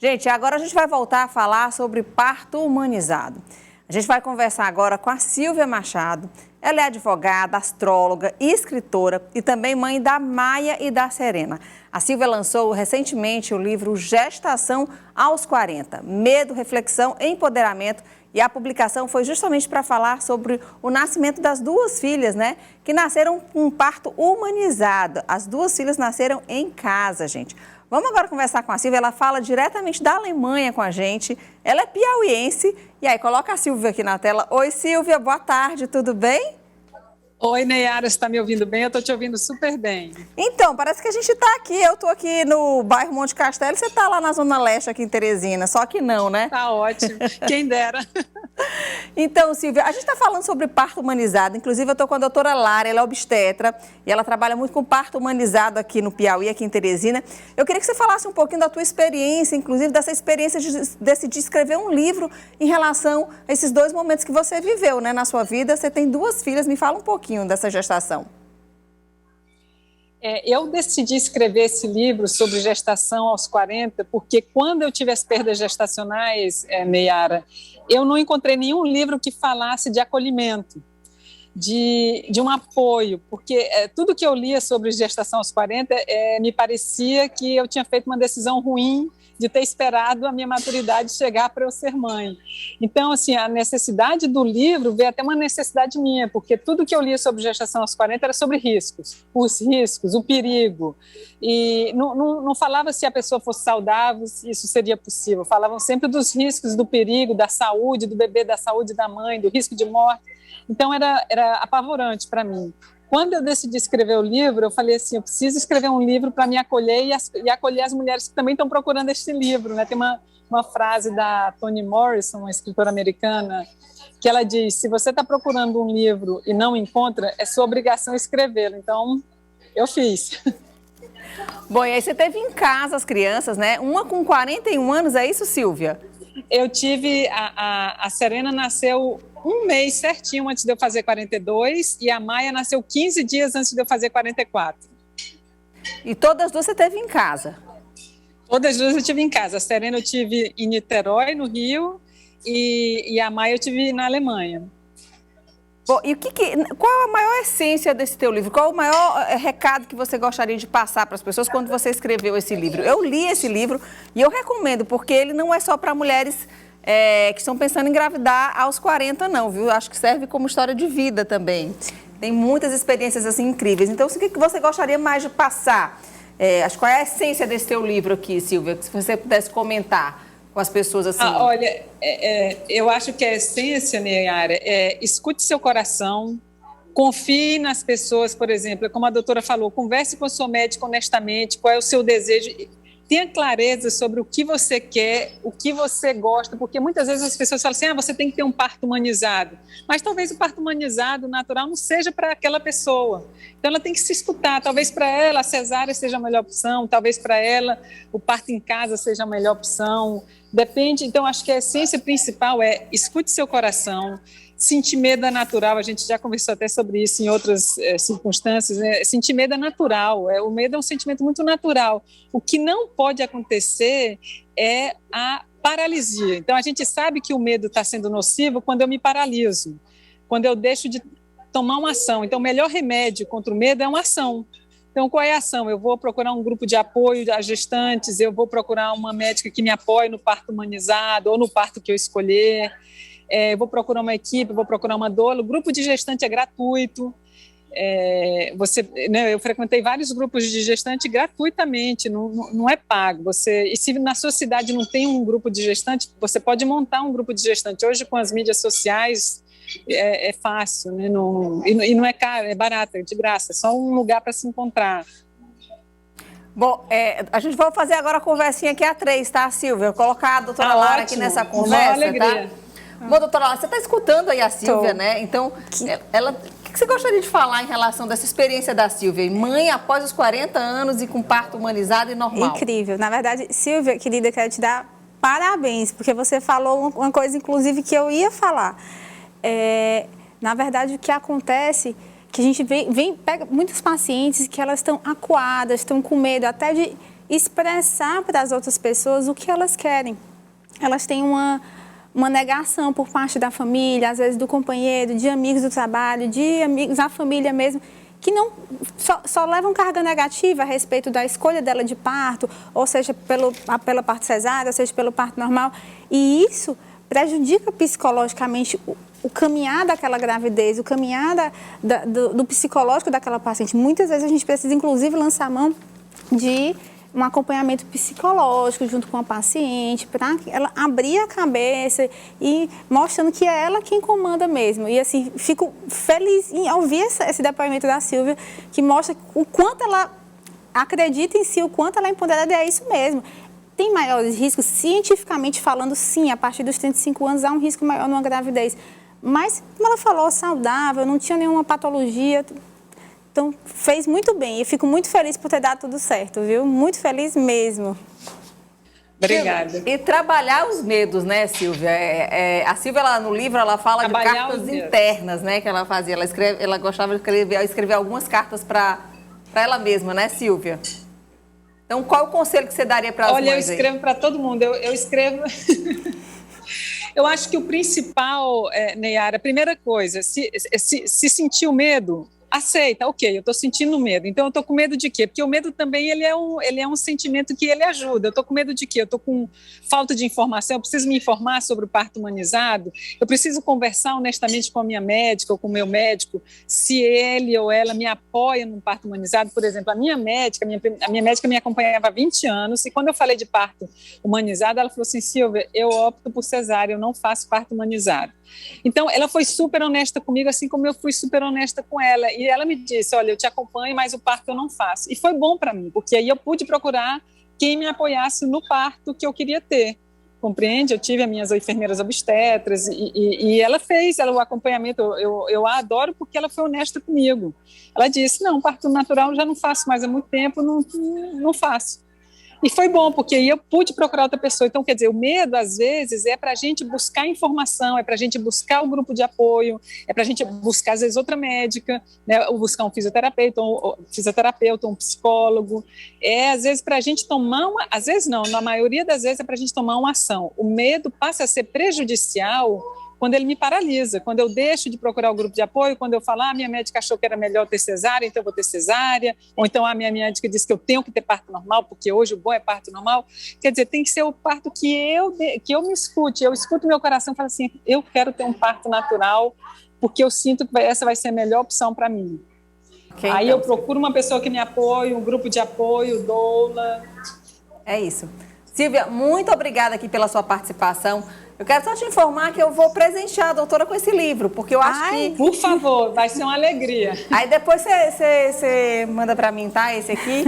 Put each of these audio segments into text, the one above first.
Gente, agora a gente vai voltar a falar sobre parto humanizado. A gente vai conversar agora com a Silvia Machado. Ela é advogada, astróloga e escritora e também mãe da Maia e da Serena. A Silvia lançou recentemente o livro Gestação aos 40, Medo, Reflexão e Empoderamento. E a publicação foi justamente para falar sobre o nascimento das duas filhas, né? Que nasceram com um parto humanizado. As duas filhas nasceram em casa, gente. Vamos agora conversar com a Silvia. Ela fala diretamente da Alemanha com a gente. Ela é piauiense. E aí, coloca a Silvia aqui na tela. Oi, Silvia, boa tarde, tudo bem? Oi, Neyara, você está me ouvindo bem? Eu estou te ouvindo super bem. Então, parece que a gente está aqui. Eu estou aqui no bairro Monte Castelo e você está lá na Zona Leste, aqui em Teresina. Só que não, né? Tá ótimo. Quem dera. Então, Silvia, a gente está falando sobre parto humanizado. Inclusive, eu estou com a doutora Lara, ela é obstetra e ela trabalha muito com parto humanizado aqui no Piauí, aqui em Teresina. Eu queria que você falasse um pouquinho da tua experiência, inclusive dessa experiência de decidir escrever um livro em relação a esses dois momentos que você viveu, né, na sua vida. Você tem duas filhas, me fala um pouquinho dessa gestação. Eu decidi escrever esse livro sobre gestação aos 40, porque quando eu tive as perdas gestacionais, Neyara, eu não encontrei nenhum livro que falasse de acolhimento, de um apoio, porque tudo que eu lia sobre gestação aos 40 me parecia que eu tinha feito uma decisão ruim de ter esperado a minha maturidade chegar para eu ser mãe. Então, assim, a necessidade do livro veio até uma necessidade minha, porque tudo que eu lia sobre gestação aos 40 era sobre riscos, os riscos, o perigo. E não falava se a pessoa fosse saudável, se isso seria possível. Falavam sempre dos riscos, do perigo, da saúde do bebê, da saúde da mãe, do risco de morte. Então, era apavorante para mim. Quando eu decidi escrever o livro, eu falei assim, eu preciso escrever um livro para me acolher e acolher as mulheres que também estão procurando este livro, né? Tem uma frase da Toni Morrison, uma escritora americana, que ela diz, se você está procurando um livro e não encontra, é sua obrigação escrevê-lo. Então, eu fiz. Bom, e aí você teve em casa as crianças, né? Uma com 41 anos, é isso, Silvia? Eu tive, a Serena nasceu um mês certinho antes de eu fazer 42 e a Maia nasceu 15 dias antes de eu fazer 44. E todas as duas você teve em casa? Todas as duas eu tive em casa. A Serena eu tive em Niterói, no Rio, e a Maia eu tive na Alemanha. Bom, e qual a maior essência desse teu livro? Qual o maior recado que você gostaria de passar para as pessoas quando você escreveu esse livro? Eu li esse livro e eu recomendo, porque ele não é só para mulheres que estão pensando em engravidar aos 40, não, viu? Acho que serve como história de vida também. Tem muitas experiências assim incríveis. Então, o que você gostaria mais de passar? Qual é a essência desse teu livro aqui, Silvia? Se você pudesse comentar com as pessoas assim. Olha, eu acho que a essência, Neyara, escute seu coração, confie nas pessoas, por exemplo, como a doutora falou, converse com o seu médico honestamente, qual é o seu desejo, tenha clareza sobre o que você quer, o que você gosta, porque muitas vezes as pessoas falam assim, você tem que ter um parto humanizado, mas talvez o parto humanizado, natural, não seja para aquela pessoa. Então ela tem que se escutar, talvez para ela a cesárea seja a melhor opção, talvez para ela o parto em casa seja a melhor opção, depende. Então acho que a essência principal é escute seu coração. Sentir medo é natural, a gente já conversou até sobre isso em outras circunstâncias, né? Sentir medo é natural, o medo é um sentimento muito natural. O que não pode acontecer é a paralisia. Então, a gente sabe que o medo está sendo nocivo quando eu me paraliso, quando eu deixo de tomar uma ação. Então, o melhor remédio contra o medo é uma ação. Então, qual é a ação? Eu vou procurar um grupo de apoio a gestantes, eu vou procurar uma médica que me apoie no parto humanizado ou no parto que eu escolher. Vou procurar uma equipe, vou procurar uma doula. O grupo de gestante é gratuito. Eu frequentei vários grupos de gestante gratuitamente, não é pago. E se na sua cidade não tem um grupo de gestante, você pode montar um grupo de gestante. Hoje, com as mídias sociais, é fácil, né? E não é caro, é barato, é de graça, é só um lugar para se encontrar. Bom, a gente vai fazer agora a conversinha aqui a três, tá, Silvia? Vou colocar a doutora Lara aqui nessa conversa, alegria. Tá? Bom, doutora Lara, você está escutando aí a Silvia, né? Então, o que você gostaria de falar em relação dessa experiência da Silvia? Mãe após os 40 anos e com parto humanizado e normal. Incrível. Na verdade, Silvia, querida, eu quero te dar parabéns, porque você falou uma coisa, inclusive, que eu ia falar. Na verdade, o que acontece que a gente pega muitas pacientes que elas estão acuadas, estão com medo até expressar para as outras pessoas o que elas querem. Elas têm uma negação por parte da família, às vezes do companheiro, de amigos do trabalho, de amigos da família mesmo, que não só levam carga negativa a respeito da escolha dela de parto, ou seja, pela parto cesárea, ou seja, pelo parto normal. E isso prejudica psicologicamente o caminhar daquela gravidez, o caminhar do psicológico daquela paciente. Muitas vezes a gente precisa, inclusive, lançar a mão de um acompanhamento psicológico junto com a paciente, para ela abrir a cabeça e mostrando que é ela quem comanda mesmo. E assim, fico feliz em ouvir esse depoimento da Silvia, que mostra o quanto ela acredita em si, o quanto ela é empoderada, e é isso mesmo. Tem maiores riscos? Cientificamente falando, sim, a partir dos 35 anos há um risco maior numa gravidez. Mas, como ela falou, saudável, não tinha nenhuma patologia. Então, fez muito bem. E fico muito feliz por ter dado tudo certo, viu? Muito feliz mesmo. Obrigada. E trabalhar os medos, né, Silvia? A Silvia, no livro, ela fala de cartas internas, né, que ela fazia. Ela gostava de escrever algumas cartas para ela mesma, né, Silvia? Então, qual o conselho que você daria para as mães? Olha, eu escrevo para todo mundo. Eu escrevo... Eu acho que o principal, Neyara, a primeira coisa, se sentiu medo, aceita, ok, eu estou sentindo medo. Então, eu estou com medo de quê? Porque o medo também ele é um sentimento que ele ajuda. Eu estou com medo de quê? Eu estou com falta de informação, eu preciso me informar sobre o parto humanizado, eu preciso conversar honestamente com a minha médica ou com o meu médico, se ele ou ela me apoia no parto humanizado. Por exemplo, a minha médica me acompanhava há 20 anos, e quando eu falei de parto humanizado, ela falou assim: Silvia, eu opto por cesárea, eu não faço parto humanizado. Então, ela foi super honesta comigo, assim como eu fui super honesta com ela. E ela me disse: olha, eu te acompanho, mas o parto eu não faço. E foi bom para mim, porque aí eu pude procurar quem me apoiasse no parto que eu queria ter. Compreende? Eu tive as minhas enfermeiras obstetras e ela fez o acompanhamento. Eu a adoro porque ela foi honesta comigo. Ela disse: não, parto natural eu já não faço mais há muito tempo, não faço. E foi bom, porque aí eu pude procurar outra pessoa. Então, quer dizer, o medo, às vezes, é para a gente buscar informação, é para a gente buscar o grupo de apoio, é para a gente buscar, às vezes, outra médica, né, ou buscar um fisioterapeuta, um psicólogo. Às vezes, para a gente tomar às vezes não, na maioria das vezes é para a gente tomar uma ação. O medo passa a ser prejudicial quando ele me paralisa, quando eu deixo de procurar o grupo de apoio, quando eu falo: minha médica achou que era melhor ter cesárea, então eu vou ter cesárea, ou então a minha médica disse que eu tenho que ter parto normal, porque hoje o bom é parto normal. Quer dizer, tem que ser o parto que eu me escute, eu escuto meu coração e falo assim: eu quero ter um parto natural, porque eu sinto que essa vai ser a melhor opção para mim. Okay, aí então, eu procuro uma pessoa que me apoie, um grupo de apoio, doula. É isso. Silvia, muito obrigada aqui pela sua participação. Eu quero só te informar que eu vou presentear a doutora com esse livro, porque eu acho que... Por favor, vai ser uma alegria. Aí depois você manda para mim, tá? Esse aqui,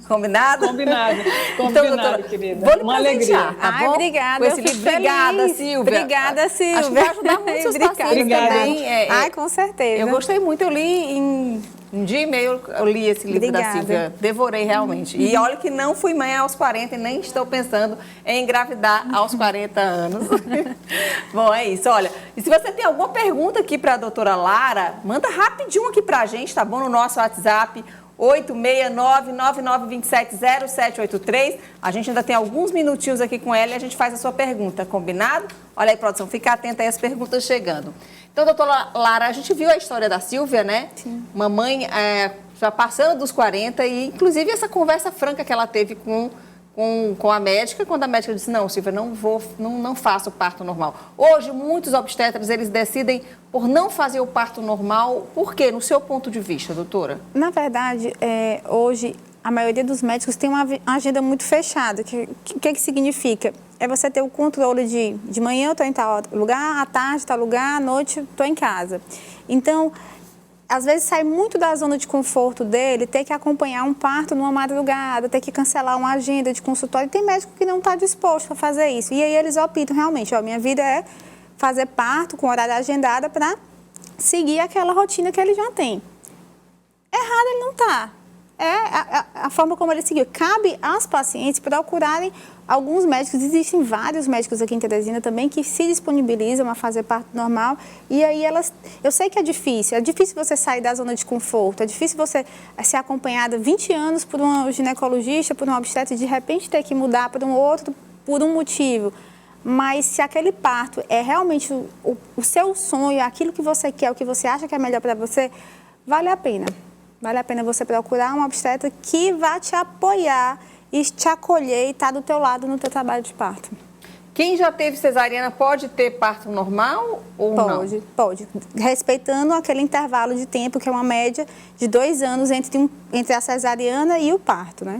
combinado? Combinado, então, doutora, querida. Vou lhe uma alegria. Tá bom? Obrigada, com esse livro. Obrigada, Silvia. Obrigada, Silvia. Acho que vai ajudar muito seus pacientes também. Com certeza. Eu gostei muito, eu li em um dia e meio, eu li esse livro da Silvia, devorei realmente. E olha que não fui mãe aos 40 e nem estou pensando em engravidar aos 40 anos. Bom, é isso, olha. E se você tem alguma pergunta aqui para a doutora Lara, manda rapidinho aqui para a gente, tá bom? No nosso WhatsApp, 869-9927-0783. A gente ainda tem alguns minutinhos aqui com ela e a gente faz a sua pergunta, combinado? Olha aí, produção, fica atenta aí às perguntas chegando. Então, doutora Lara, a gente viu a história da Silvia, né? Sim. Uma mãe já passando dos 40 e, inclusive, essa conversa franca que ela teve com a médica, quando a médica disse: não, Silvia, não faço parto normal. Hoje, muitos obstetras, eles decidem por não fazer o parto normal. Por quê? No seu ponto de vista, doutora? Na verdade, hoje, a maioria dos médicos tem uma agenda muito fechada. O que significa? É você ter o controle de manhã eu estou em tal lugar, à tarde tal lugar, à noite estou em casa. Então, às vezes sai muito da zona de conforto dele ter que acompanhar um parto numa madrugada, ter que cancelar uma agenda de consultório. E tem médico que não está disposto a fazer isso. E aí eles optam realmente: minha vida é fazer parto com horário agendado para seguir aquela rotina que ele já tem. Errado ele não está. É a forma como ele seguiu. Cabe às pacientes procurarem alguns médicos, existem vários médicos aqui em Teresina também que se disponibilizam a fazer parto normal e aí eu sei que é difícil você sair da zona de conforto, é difícil você ser acompanhada 20 anos por um ginecologista, por um obstetra e de repente ter que mudar para um outro por um motivo. Mas se aquele parto é realmente o seu sonho, aquilo que você quer, o que você acha que é melhor para você, vale a pena. Vale a pena você procurar um obstetra que vá te apoiar e te acolher e estar do teu lado no teu trabalho de parto. Quem já teve cesariana pode ter parto normal ou não? Pode. Respeitando aquele intervalo de tempo, que é uma média de 2 anos entre a cesariana e o parto, né?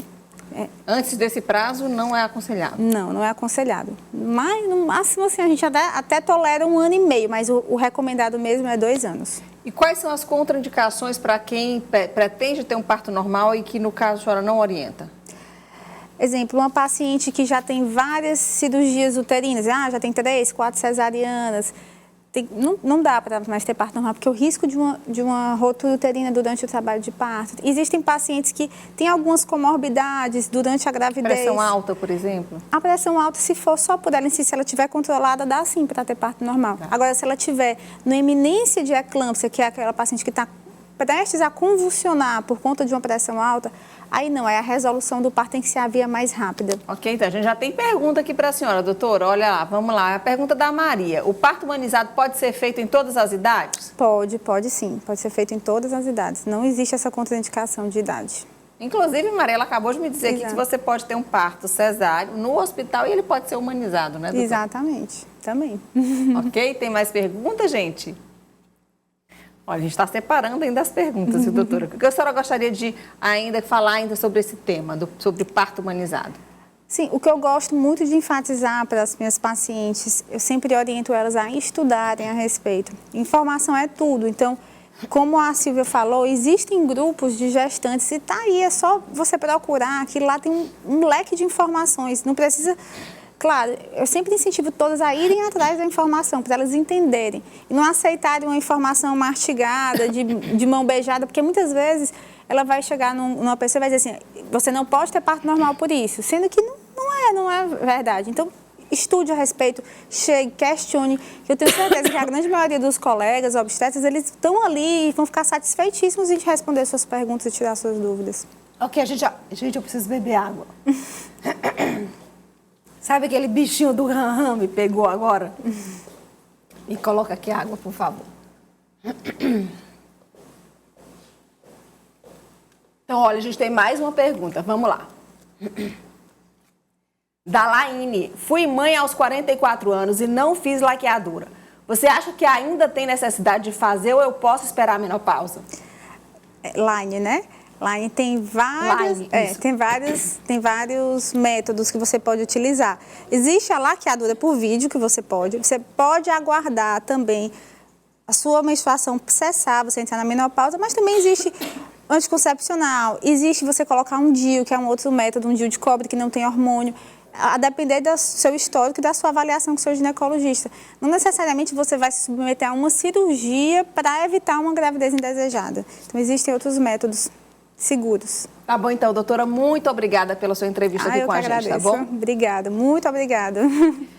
Antes desse prazo, não é aconselhado? Não é aconselhado. Mas, no máximo, assim, a gente até tolera 1 ano e meio, mas o recomendado mesmo é 2 anos. E quais são as contraindicações para quem pretende ter um parto normal e que, no caso, a senhora não orienta? Exemplo, uma paciente que já tem várias cirurgias uterinas, já tem 3, 4 cesarianas, não dá para mais ter parto normal, porque o risco de uma ruptura uterina durante o trabalho de parto. Existem pacientes que têm algumas comorbidades durante a gravidez. Pressão alta, por exemplo? A pressão alta, se for só por ela em si, se ela estiver controlada, dá sim para ter parto normal. Tá. Agora, se ela tiver na iminência de eclâmpsia, que é aquela paciente que está prestes a convulsionar por conta de uma pressão alta, aí não, aí a resolução do parto tem que ser a via mais rápida. Ok, então a gente já tem pergunta aqui para a senhora, doutora. Olha lá, vamos lá. A pergunta da Maria. O parto humanizado pode ser feito em todas as idades? Pode sim. Pode ser feito em todas as idades. Não existe essa contraindicação de idade. Inclusive, Maria, ela acabou de me dizer aqui que você pode ter um parto cesáreo no hospital e ele pode ser humanizado, né, doutora? Exatamente, também. Ok, tem mais perguntas, gente? Olha, a gente está separando ainda as perguntas, viu, doutora? O que a senhora gostaria de falar sobre esse tema, sobre parto humanizado? Sim, o que eu gosto muito de enfatizar para as minhas pacientes, eu sempre oriento elas a estudarem a respeito. Informação é tudo, então, como a Silvia falou, existem grupos de gestantes e tá aí, é só você procurar, que lá tem um leque de informações, não precisa... Claro, eu sempre incentivo todas a irem atrás da informação, para elas entenderem. E não aceitarem uma informação mastigada, de mão beijada, porque muitas vezes ela vai chegar numa pessoa e vai dizer assim, você não pode ter parto normal por isso, sendo que não é verdade. Então, estude a respeito, chegue, questione, que eu tenho certeza que a grande maioria dos colegas obstetras, eles estão ali e vão ficar satisfeitíssimos em responder suas perguntas e tirar suas dúvidas. Ok, gente, eu preciso beber água. Sabe aquele bichinho do ram-ram me pegou agora? Me coloca aqui água, por favor. Então, olha, a gente tem mais uma pergunta. Vamos lá. Da Laine. Fui mãe aos 44 anos e não fiz laqueadura. Você acha que ainda tem necessidade de fazer ou eu posso esperar a menopausa? Laine, né? Laine tem vários métodos que você pode utilizar. Existe a laqueadura por vídeo que você pode aguardar também a sua menstruação cessar, você entrar na menopausa, mas também existe anticoncepcional, existe você colocar um DIU, que é um outro método, um DIU de cobre que não tem hormônio, a depender do seu histórico e da sua avaliação com o seu ginecologista. Não necessariamente você vai se submeter a uma cirurgia para evitar uma gravidez indesejada. Então, existem outros métodos seguros. Tá bom, então, doutora, muito obrigada pela sua entrevista aqui com a gente, tá bom? Obrigada, muito obrigada.